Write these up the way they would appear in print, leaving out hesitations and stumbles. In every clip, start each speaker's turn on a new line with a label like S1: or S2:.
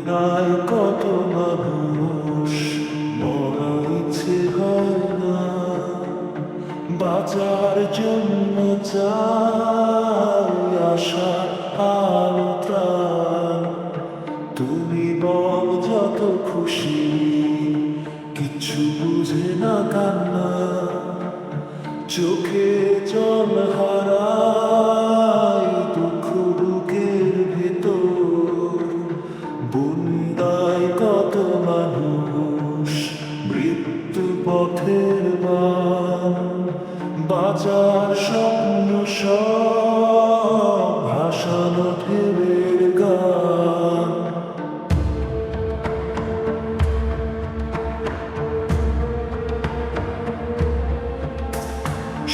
S1: বন্যায় কত মানুষ মরা ইচ্ছে হয় না, বাঁচার জন্য চাই আশার আলো ত্রাণ। তুমি বল যত খুশি, কিছু বুঝে না কান্না, চোখে জল হারায় দুঃখ বুকের ভেতর। বন্যায় কত মানুষ মৃত্যু পথের বান, বাঁচার স্বপ্ন সব ভাসানো ঢেউয়ের গান।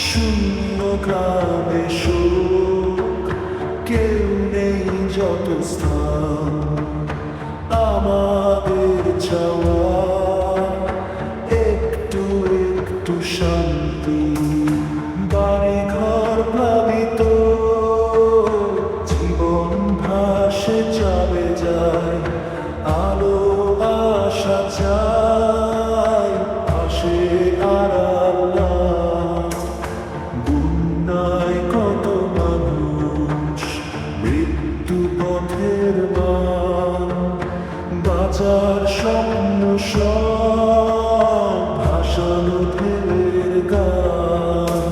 S1: শূন্য গ্রামে শোক, কেউ নেই যত স্থান। আমাদের চাওয়া একটু একটু শান্তি, বাড়ি ঘর প্লাবিত, জীবন ভাসে যাবে যায়, আলো আশা চাই আসে আড়াল না। বন্যায় কত মানুষ মৃত্যু পথের বান, বাঁচার স্বপ্ন সব ভাসানো ঢেউয়ের গান।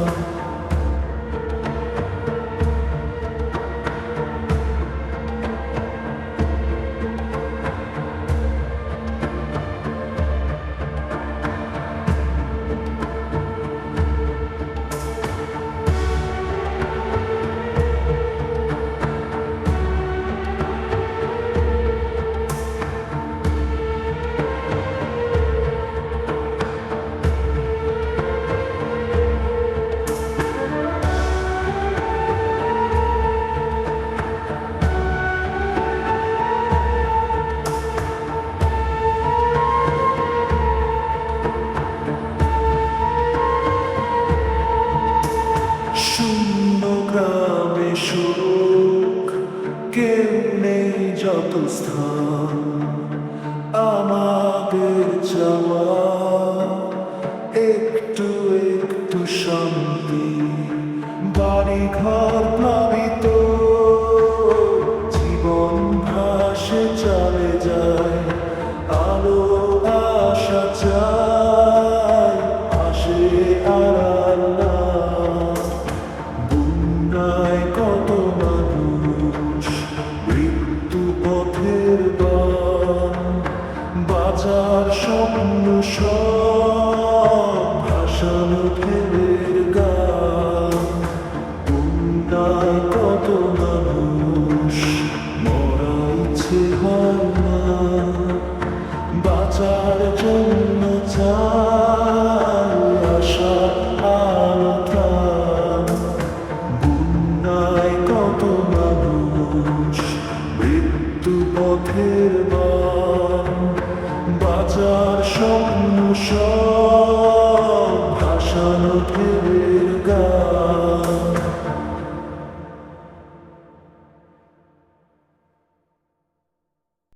S1: শূন্য গ্রামে শোক, কেউ নেই যত স্থান। আমাদের চাওয়া একটু একটু শান্তি, বাড়ি ঘর প্লাবিত, জীবন ভাসে চলে যায়, আলো আশা চাই আসে আড়াল না। বন্যায় কত মানুষ মৃত্যু পথের বান, বাঁচার স্বপ্ন সব ভাসানো ঢেউয়ের গান। বন্যায় কত মানুষ মরা ইচ্ছে হয় না, বাঁচার জন্য চাই আশার আলো ত্রাণ। বন্যায় কত মানুষ মৃত্যু পথের বান, বাঁচার স্বপ্ন সব ভাসানো ঢেউয়ের